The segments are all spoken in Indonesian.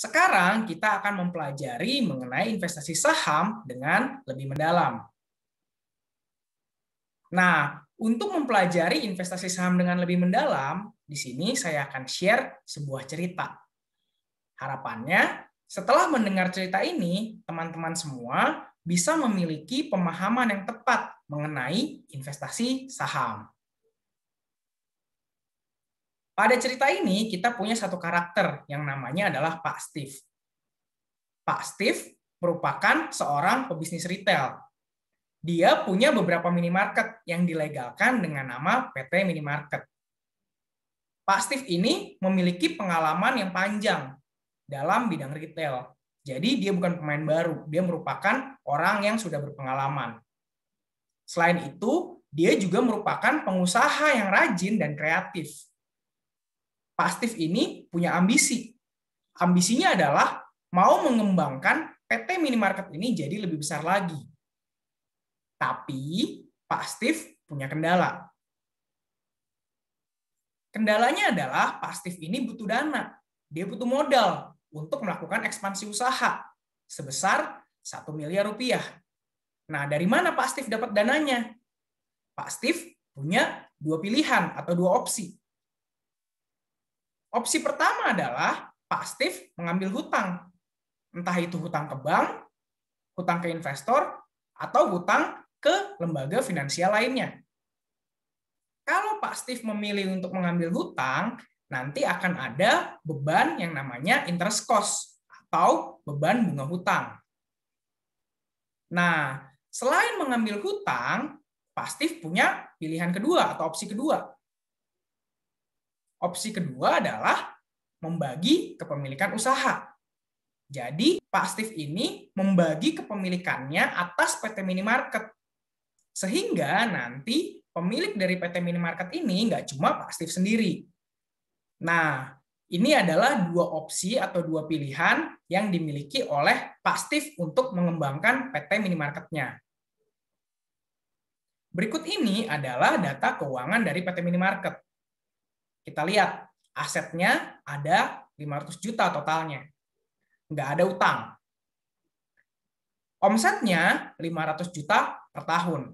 Sekarang kita akan mempelajari mengenai investasi saham dengan lebih mendalam. Nah, untuk mempelajari investasi saham dengan lebih mendalam, di sini saya akan share sebuah cerita. Harapannya, setelah mendengar cerita ini, teman-teman semua bisa memiliki pemahaman yang tepat mengenai investasi saham. Pada cerita ini, kita punya satu karakter yang namanya adalah Pak Steve. Pak Steve merupakan seorang pebisnis retail. Dia punya beberapa minimarket yang dilegalkan dengan nama PT Minimarket. Pak Steve ini memiliki pengalaman yang panjang dalam bidang retail. Jadi dia bukan pemain baru, dia merupakan orang yang sudah berpengalaman. Selain itu, dia juga merupakan pengusaha yang rajin dan kreatif. Pak Steve ini punya ambisi. Ambisinya adalah mau mengembangkan PT Minimarket ini jadi lebih besar lagi. Tapi Pak Steve punya kendala. Kendalanya adalah Pak Steve ini butuh dana. Dia butuh modal untuk melakukan ekspansi usaha sebesar 1 miliar rupiah. Nah, dari mana Pak Steve dapat dananya? Pak Steve punya dua pilihan atau dua opsi. Opsi pertama adalah Pak Steve mengambil hutang. Entah itu hutang ke bank, hutang ke investor, atau hutang ke lembaga finansial lainnya. Kalau Pak Steve memilih untuk mengambil hutang, nanti akan ada beban yang namanya interest cost atau beban bunga hutang. Nah, selain mengambil hutang, Pak Steve punya pilihan kedua atau opsi kedua. Opsi kedua adalah membagi kepemilikan usaha. Jadi, Pak Steve ini membagi kepemilikannya atas PT Minimarket. Sehingga nanti pemilik dari PT Minimarket ini nggak cuma Pak Steve sendiri. Nah, ini adalah dua opsi atau dua pilihan yang dimiliki oleh Pak Steve untuk mengembangkan PT Minimarket-nya. Berikut ini adalah data keuangan dari PT Minimarket. Kita lihat, asetnya ada 500 juta totalnya. Nggak ada utang. Omsetnya 500 juta per tahun.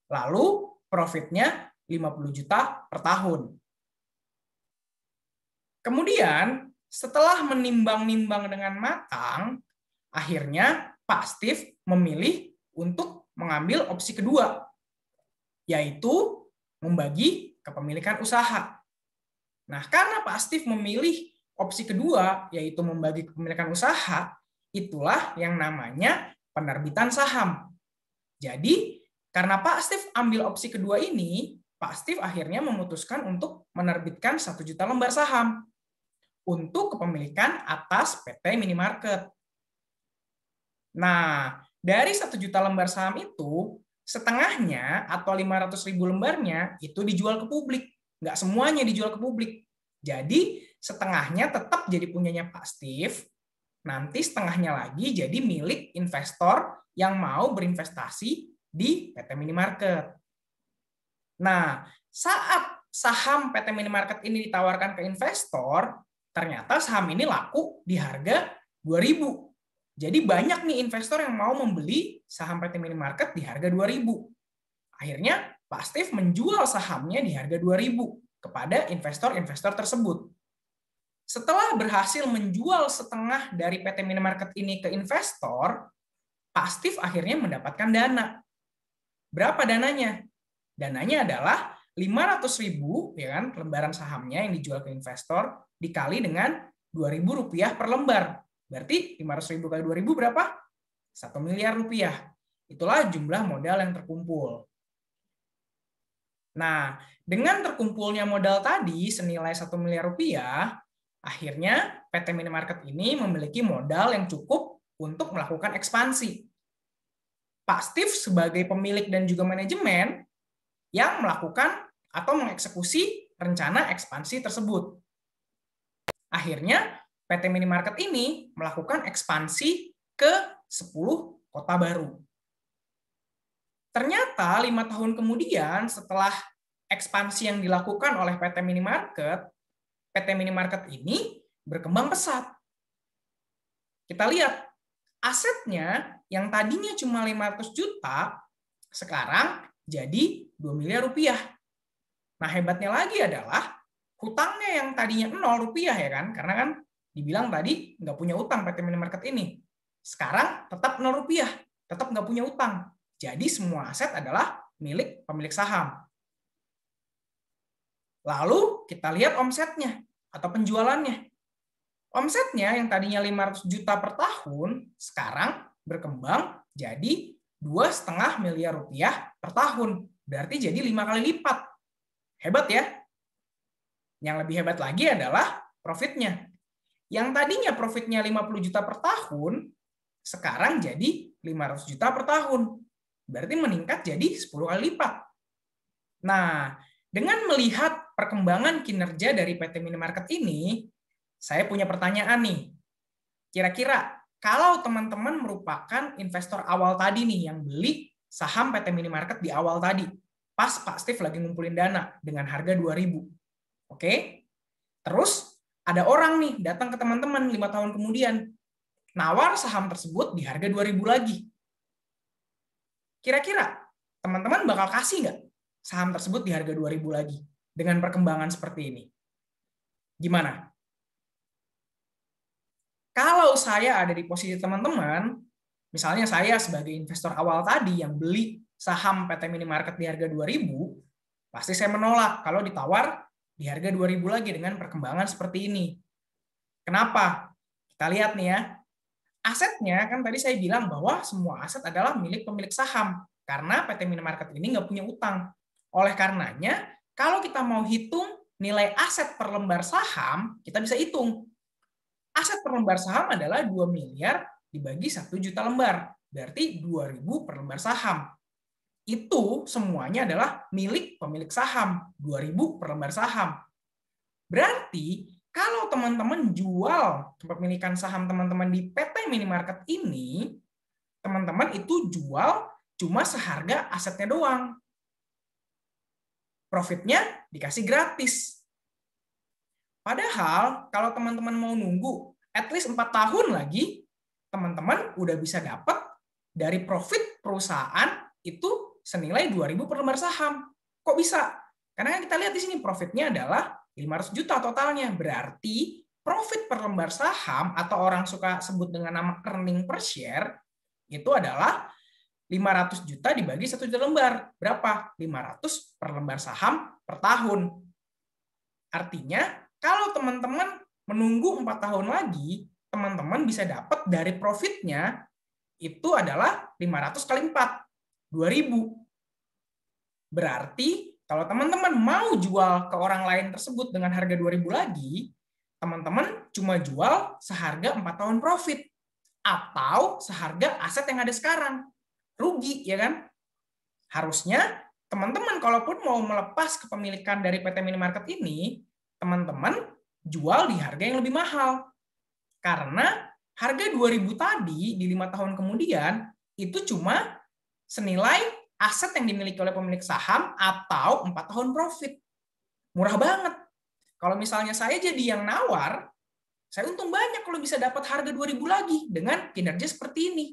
Lalu profitnya 50 juta per tahun. Kemudian, setelah menimbang-nimbang dengan matang, akhirnya Pak Steve memilih untuk mengambil opsi kedua, yaitu membagi kepemilikan usaha. Nah, karena Pak Steve memilih opsi kedua, yaitu membagi kepemilikan usaha, itulah yang namanya penerbitan saham. Jadi, karena Pak Steve ambil opsi kedua ini, Pak Steve akhirnya memutuskan untuk menerbitkan 1 juta lembar saham untuk kepemilikan atas PT Minimarket. Nah, dari 1 juta lembar saham itu, setengahnya atau 500.000 lembarnya itu dijual ke publik. Nggak semuanya dijual ke publik. Jadi, setengahnya tetap jadi punyanya Pak Steve, nanti setengahnya lagi jadi milik investor yang mau berinvestasi di PT Minimarket. Nah, saat saham PT Minimarket ini ditawarkan ke investor, ternyata saham ini laku di harga 2.000. Jadi banyak nih investor yang mau membeli saham PT Minimarket di harga 2.000. Akhirnya Pak Steve menjual sahamnya di harga 2.000 kepada investor-investor tersebut. Setelah berhasil menjual setengah dari PT Minimarket ini ke investor, Pak Steve akhirnya mendapatkan dana. Berapa dananya? Dananya adalah 500.000 ya kan, lembaran sahamnya yang dijual ke investor dikali dengan Rp2.000 per lembar. Berarti 500.000 kali 2.000 berapa? 1 miliar rupiah. Itulah jumlah modal yang terkumpul. Nah, dengan terkumpulnya modal tadi senilai 1 miliar rupiah, akhirnya PT Minimarket ini memiliki modal yang cukup untuk melakukan ekspansi. Pak Steve sebagai pemilik dan juga manajemen yang melakukan atau mengeksekusi rencana ekspansi tersebut. Akhirnya, PT Minimarket ini melakukan ekspansi ke 10 kota baru. Ternyata 5 tahun kemudian setelah ekspansi yang dilakukan oleh PT Minimarket ini berkembang pesat. Kita lihat, asetnya yang tadinya cuma 500 juta, sekarang jadi 2 miliar rupiah. Nah, hebatnya lagi adalah hutangnya yang tadinya 0 rupiah ya kan, karena kan dibilang tadi nggak punya utang PT Minimarket ini. Sekarang tetap 0 rupiah, tetap nggak punya utang. Jadi semua aset adalah milik pemilik saham. Lalu kita lihat omsetnya atau penjualannya. Omsetnya yang tadinya 500 juta per tahun, sekarang berkembang jadi 2,5 miliar rupiah per tahun. Berarti jadi 5 kali lipat. Hebat ya? Yang lebih hebat lagi adalah profitnya. Yang tadinya profitnya 50 juta per tahun, sekarang jadi 500 juta per tahun. Berarti meningkat jadi 10 kali lipat. Nah, dengan melihat perkembangan kinerja dari PT Minimarket ini, saya punya pertanyaan nih. Kira-kira kalau teman-teman merupakan investor awal tadi nih yang beli saham PT Minimarket di awal tadi, pas Pak Steve lagi ngumpulin dana dengan harga 2.000. Oke? Terus ada orang nih datang ke teman-teman 5 tahun kemudian, nawar saham tersebut di harga 2.000 lagi. Kira-kira teman-teman bakal kasih nggak saham tersebut di harga 2.000 lagi dengan perkembangan seperti ini? Gimana? Kalau saya ada di posisi teman-teman, misalnya saya sebagai investor awal tadi yang beli saham PT Minimarket di harga 2.000, pasti saya menolak kalau ditawar di harga 2.000 lagi dengan perkembangan seperti ini. Kenapa? Kita lihat nih ya. Asetnya, kan tadi saya bilang bahwa semua aset adalah milik pemilik saham, karena PT Minimarket ini nggak punya utang. Oleh karenanya, kalau kita mau hitung nilai aset per lembar saham, kita bisa hitung. Aset per lembar saham adalah 2 miliar dibagi 1 juta lembar. Berarti 2.000 per lembar saham. Itu semuanya adalah milik pemilik saham. 2.000 per lembar saham. Berarti kalau teman-teman jual kepemilikan saham teman-teman di PT Minimarket ini, teman-teman itu jual cuma seharga asetnya doang. Profitnya dikasih gratis. Padahal kalau teman-teman mau nunggu at least 4 tahun lagi, teman-teman udah bisa dapat dari profit perusahaan itu senilai 2.000 per lembar saham. Kok bisa? Karena kan kita lihat di sini profitnya adalah 500 juta totalnya. Berarti profit per lembar saham atau orang suka sebut dengan nama earning per share itu adalah 500 juta dibagi 1 juta lembar. Berapa? 500 per lembar saham per tahun. Artinya kalau teman-teman menunggu 4 tahun lagi, teman-teman bisa dapat dari profitnya itu adalah 500 kali 4, 2.000. Berarti kalau teman-teman mau jual ke orang lain tersebut dengan harga 2.000 lagi, teman-teman cuma jual seharga 4 tahun profit atau seharga aset yang ada sekarang. Rugi, ya kan? Harusnya teman-teman kalaupun mau melepas kepemilikan dari PT Minimarket ini, teman-teman jual di harga yang lebih mahal. Karena harga 2.000 tadi di 5 tahun kemudian itu cuma senilai aset yang dimiliki oleh pemilik saham atau 4 tahun profit. Murah banget. Kalau misalnya saya jadi yang nawar, saya untung banyak kalau bisa dapat harga 2.000 lagi dengan kinerja seperti ini.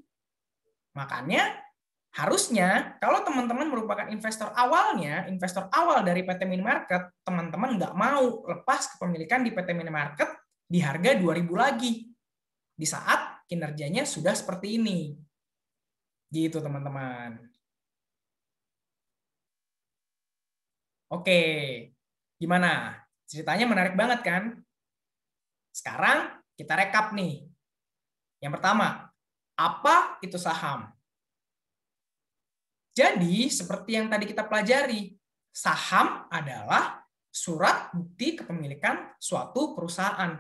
Makanya harusnya kalau teman-teman merupakan investor awalnya, investor awal dari PT Minimarket, teman-teman nggak mau lepas kepemilikan di PT Minimarket di harga 2.000 lagi di saat kinerjanya sudah seperti ini. Gitu teman-teman. Oke, gimana? Ceritanya menarik banget kan? Sekarang kita rekap nih. Yang pertama, apa itu saham? Jadi, seperti yang tadi kita pelajari, saham adalah surat bukti kepemilikan suatu perusahaan.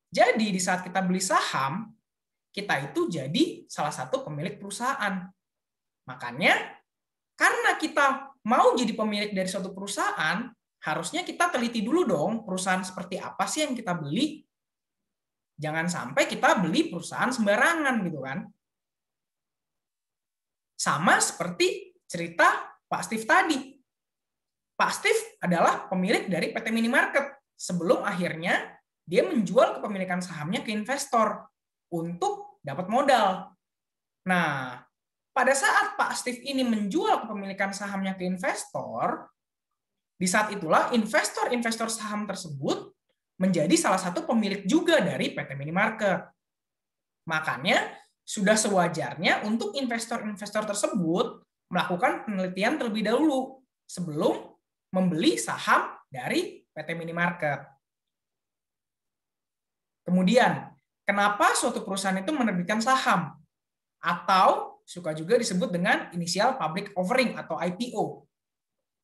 Jadi, di saat kita beli saham, kita itu jadi salah satu pemilik perusahaan. Makanya, karena kita mau jadi pemilik dari suatu perusahaan, harusnya kita teliti dulu dong perusahaan seperti apa sih yang kita beli. Jangan sampai kita beli perusahaan sembarangan gitu kan. Sama seperti cerita Pak Steve tadi. Pak Steve adalah pemilik dari PT Minimarket sebelum akhirnya dia menjual kepemilikan sahamnya ke investor untuk dapat modal. Nah, pada saat Pak Steve ini menjual kepemilikan sahamnya ke investor, di saat itulah investor-investor saham tersebut menjadi salah satu pemilik juga dari PT Minimarket. Makanya, sudah sewajarnya untuk investor-investor tersebut melakukan penelitian terlebih dahulu sebelum membeli saham dari PT Minimarket. Kemudian, kenapa suatu perusahaan itu menerbitkan saham? Atau suka juga disebut dengan initial public offering atau IPO.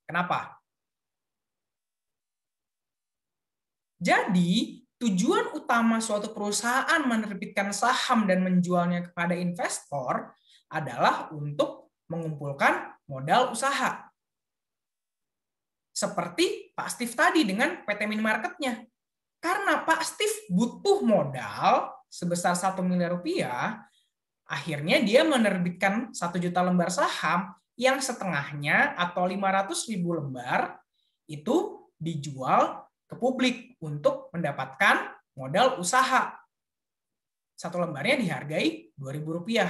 Kenapa? Jadi, tujuan utama suatu perusahaan menerbitkan saham dan menjualnya kepada investor adalah untuk mengumpulkan modal usaha. Seperti Pak Steve tadi dengan PT Minimarket-nya. Karena Pak Steve butuh modal sebesar 1 miliar rupiah, akhirnya dia menerbitkan 1 juta lembar saham yang setengahnya atau 500.000 lembar itu dijual ke publik untuk mendapatkan modal usaha. 1 lembarnya dihargai Rp2.000.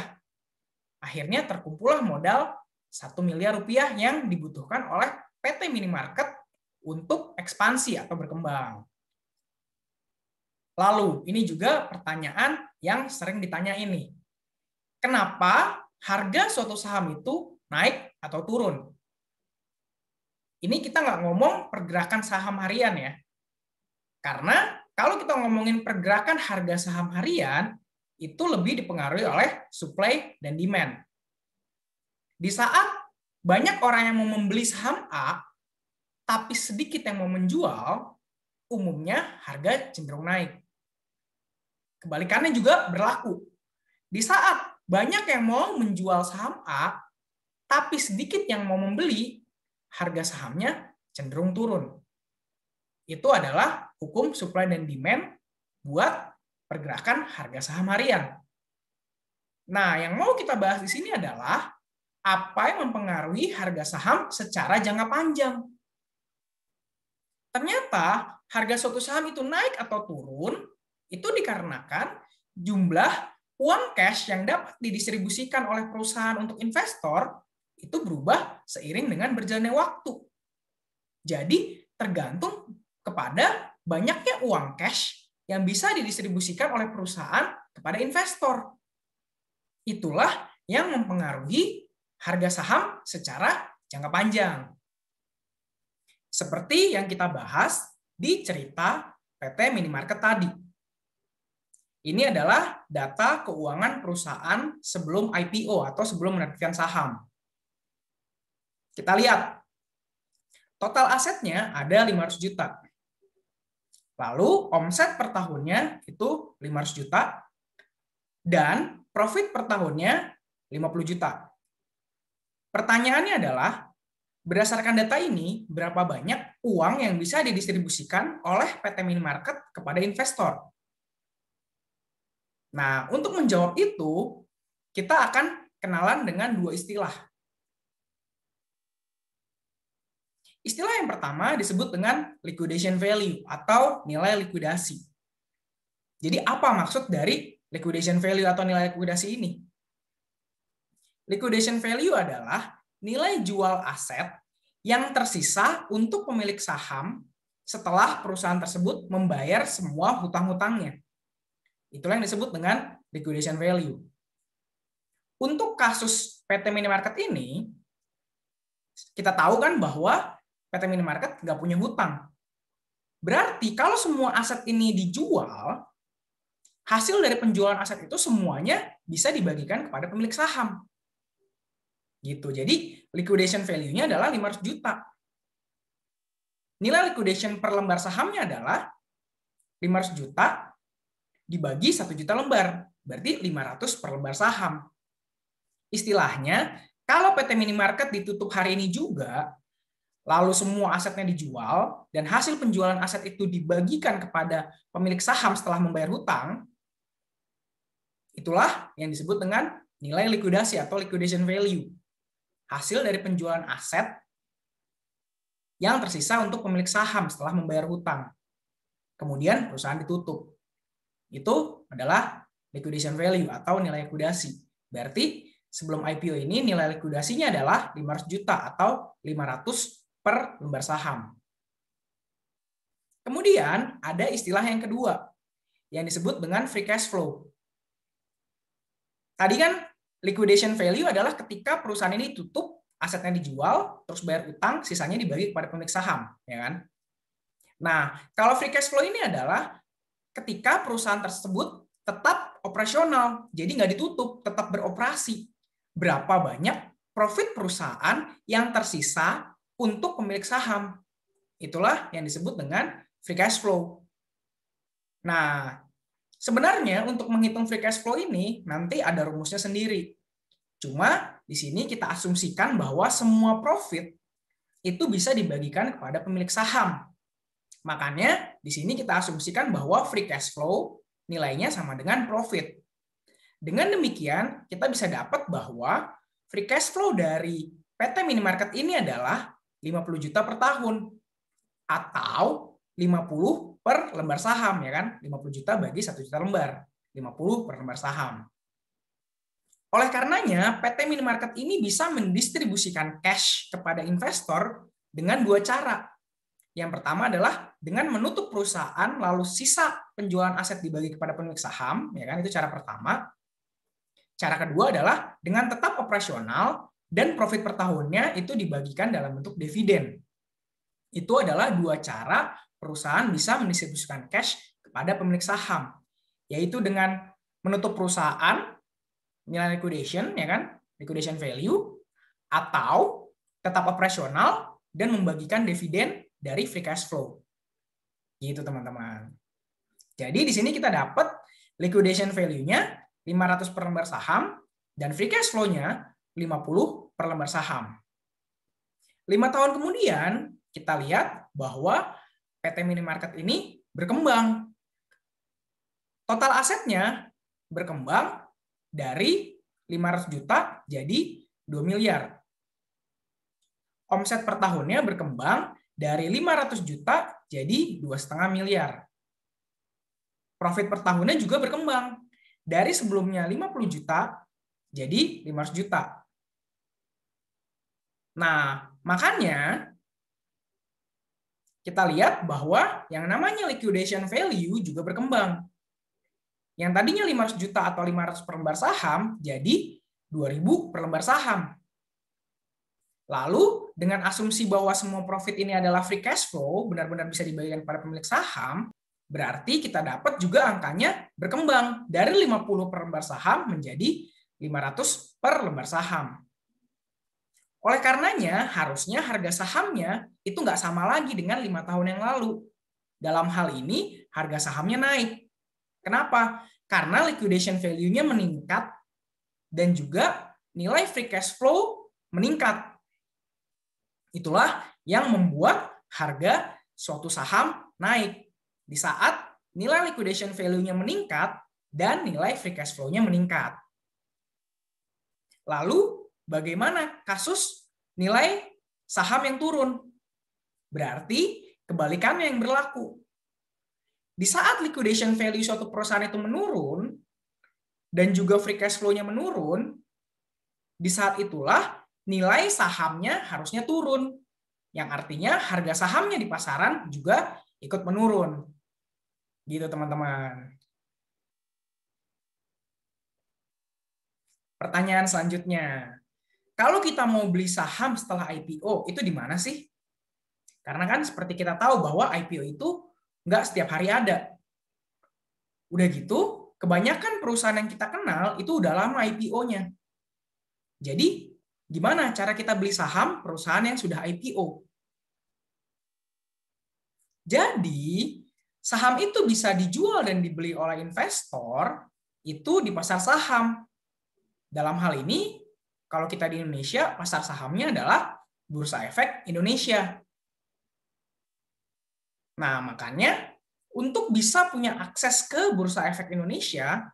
Akhirnya terkumpullah modal 1 miliar rupiah yang dibutuhkan oleh PT Minimarket untuk ekspansi atau berkembang. Lalu, ini juga pertanyaan yang sering ditanya ini. Kenapa harga suatu saham itu naik atau turun? Ini kita nggak ngomong pergerakan saham harian ya. Karena kalau kita ngomongin pergerakan harga saham harian, itu lebih dipengaruhi oleh supply dan demand. Di saat banyak orang yang mau membeli saham A, tapi sedikit yang mau menjual, umumnya harga cenderung naik. Kebalikannya juga berlaku. Di saat banyak yang mau menjual saham A, tapi sedikit yang mau membeli, harga sahamnya cenderung turun. Itu adalah hukum supply dan demand buat pergerakan harga saham harian. Nah, yang mau kita bahas di sini adalah apa yang mempengaruhi harga saham secara jangka panjang. Ternyata harga suatu saham itu naik atau turun itu dikarenakan jumlah uang cash yang dapat didistribusikan oleh perusahaan untuk investor itu berubah seiring dengan berjalannya waktu. Jadi tergantung kepada banyaknya uang cash yang bisa didistribusikan oleh perusahaan kepada investor. Itulah yang mempengaruhi harga saham secara jangka panjang. Seperti yang kita bahas di cerita PT Minimarket tadi. Ini adalah data keuangan perusahaan sebelum IPO atau sebelum menerbitkan saham. Kita lihat, total asetnya ada 500 juta. Lalu omset per tahunnya itu 500 juta dan profit per tahunnya 50 juta. Pertanyaannya adalah, berdasarkan data ini, berapa banyak uang yang bisa didistribusikan oleh PT Minimarket kepada investor? Nah, untuk menjawab itu, kita akan kenalan dengan 2 istilah. Istilah yang pertama disebut dengan liquidation value atau nilai likuidasi. Jadi apa maksud dari liquidation value atau nilai likuidasi ini? Liquidation value adalah nilai jual aset yang tersisa untuk pemilik saham setelah perusahaan tersebut membayar semua hutang-hutangnya. Itulah yang disebut dengan liquidation value. Untuk kasus PT Minimarket ini, kita tahu kan bahwa PT Minimarket nggak punya hutang. Berarti kalau semua aset ini dijual, hasil dari penjualan aset itu semuanya bisa dibagikan kepada pemilik saham. Gitu. Jadi liquidation value-nya adalah 500 juta. Nilai liquidation per lembar sahamnya adalah 500 juta dibagi 1 juta lembar. Berarti 500 per lembar saham. Istilahnya, kalau PT Minimarket ditutup hari ini juga, lalu semua asetnya dijual, dan hasil penjualan aset itu dibagikan kepada pemilik saham setelah membayar hutang, itulah yang disebut dengan nilai likuidasi atau liquidation value. Hasil dari penjualan aset yang tersisa untuk pemilik saham setelah membayar hutang. kemudian perusahaan ditutup. Itu adalah liquidation value atau nilai likuidasi. Berarti sebelum IPO ini nilai likuidasinya adalah 500 juta atau 500 per lembar saham. Kemudian ada istilah yang kedua yang disebut dengan free cash flow. Tadi kan liquidation value adalah ketika perusahaan ini tutup, asetnya dijual, terus bayar utang, sisanya dibagi kepada pemilik saham, ya kan? Nah, kalau free cash flow ini adalah ketika perusahaan tersebut tetap operasional, jadi nggak ditutup, tetap beroperasi. Berapa banyak profit perusahaan yang tersisa untuk pemilik saham? Itulah yang disebut dengan free cash flow. Nah, sebenarnya untuk menghitung free cash flow ini nanti ada rumusnya sendiri. Cuma di sini kita asumsikan bahwa semua profit itu bisa dibagikan kepada pemilik saham. Makanya di sini kita asumsikan bahwa free cash flow nilainya sama dengan profit. Dengan demikian, kita bisa dapat bahwa free cash flow dari PT Minimarket ini adalah 50 juta per tahun atau 50 per lembar saham, ya kan? 50 juta bagi 1 juta lembar, 50 per lembar saham. Oleh karenanya, PT Minimarket ini bisa mendistribusikan cash kepada investor dengan dua cara. Yang pertama adalah dengan menutup perusahaan, lalu sisa penjualan aset dibagi kepada pemilik saham, ya kan? Itu cara pertama. Cara kedua adalah dengan tetap operasional dan profit per tahunnya itu dibagikan dalam bentuk dividen. Itu adalah dua cara perusahaan bisa mendistribusikan cash kepada pemilik saham, yaitu dengan menutup perusahaan, nilai liquidation, ya kan, liquidation value, atau tetap operasional dan membagikan dividen dari free cash flow. Gitu teman-teman. Jadi di sini kita dapat liquidation value-nya 500 per lembar saham dan free cash flow-nya 50 per lembar saham. 5 tahun kemudian kita lihat bahwa PT Minimarket ini berkembang. Total asetnya berkembang dari 500 juta jadi 2 miliar. Omset per tahunnya berkembang dari 500 juta jadi 2,5 miliar. Profit per tahunnya juga berkembang. Dari sebelumnya 50 juta jadi 500 juta. Nah, makanya kita lihat bahwa yang namanya liquidation value juga berkembang. Yang tadinya 500 juta atau 500 per lembar saham jadi 2.000 per lembar saham. Lalu dengan asumsi bahwa semua profit ini adalah free cash flow, benar-benar bisa dibagikan kepada pemilik saham, berarti kita dapat juga angkanya berkembang dari 50 per lembar saham menjadi 500 per lembar saham. Oleh karenanya, harusnya harga sahamnya itu nggak sama lagi dengan 5 tahun yang lalu. Dalam hal ini, harga sahamnya naik. Kenapa? Karena liquidation value-nya meningkat dan juga nilai free cash flow meningkat. Itulah yang membuat harga suatu saham naik di saat nilai liquidation value-nya meningkat dan nilai free cash flow-nya meningkat. Lalu, bagaimana kasus nilai saham yang turun? Berarti kebalikannya yang berlaku. Di saat liquidation value suatu perusahaan itu menurun, dan juga free cash flow-nya menurun, di saat itulah nilai sahamnya harusnya turun. Yang artinya harga sahamnya di pasaran juga ikut menurun. Gitu teman-teman. Pertanyaan selanjutnya. Kalau kita mau beli saham setelah IPO, itu di mana sih? Karena kan seperti kita tahu bahwa IPO itu nggak setiap hari ada. Udah gitu, kebanyakan perusahaan yang kita kenal itu udah lama IPO-nya. Jadi, gimana cara kita beli saham perusahaan yang sudah IPO? Jadi, saham itu bisa dijual dan dibeli oleh investor itu di pasar saham. Dalam hal ini, kalau kita di Indonesia, pasar sahamnya adalah Bursa Efek Indonesia. Nah, makanya untuk bisa punya akses ke Bursa Efek Indonesia,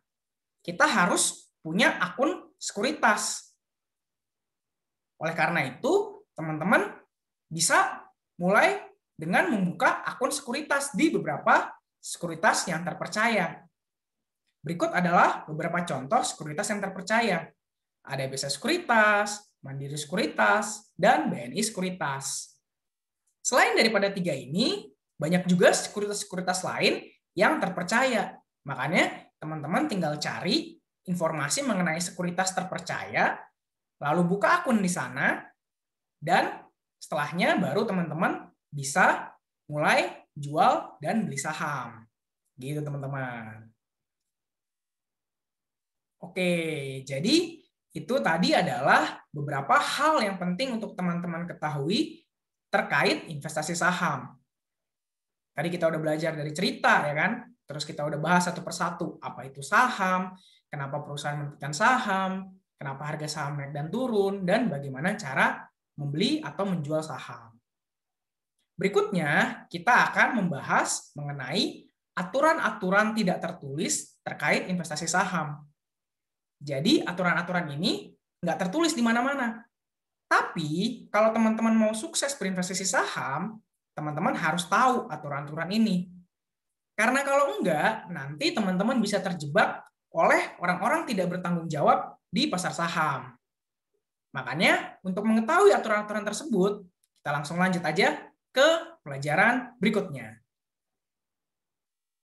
kita harus punya akun sekuritas. Oleh karena itu, teman-teman bisa mulai dengan membuka akun sekuritas di beberapa sekuritas yang terpercaya. Berikut adalah beberapa contoh sekuritas yang terpercaya. Ada BCA Sekuritas, Mandiri Sekuritas, dan BNI Sekuritas. Selain daripada 3 ini, banyak juga sekuritas-sekuritas lain yang terpercaya. Makanya teman-teman tinggal cari informasi mengenai sekuritas terpercaya, lalu buka akun di sana, dan setelahnya baru teman-teman bisa mulai jual dan beli saham. Gitu teman-teman. Oke, jadi itu tadi adalah beberapa hal yang penting untuk teman-teman ketahui terkait investasi saham. Tadi kita udah belajar dari cerita, ya kan? Terus kita udah bahas satu persatu, apa itu saham, kenapa perusahaan menerbitkan saham, kenapa harga saham naik dan turun, dan bagaimana cara membeli atau menjual saham. Berikutnya, kita akan membahas mengenai aturan-aturan tidak tertulis terkait investasi saham. Jadi aturan-aturan ini nggak tertulis di mana-mana. Tapi kalau teman-teman mau sukses berinvestasi saham, teman-teman harus tahu aturan-aturan ini. Karena kalau enggak, nanti teman-teman bisa terjebak oleh orang-orang tidak bertanggung jawab di pasar saham. Makanya untuk mengetahui aturan-aturan tersebut, kita langsung lanjut aja ke pelajaran berikutnya.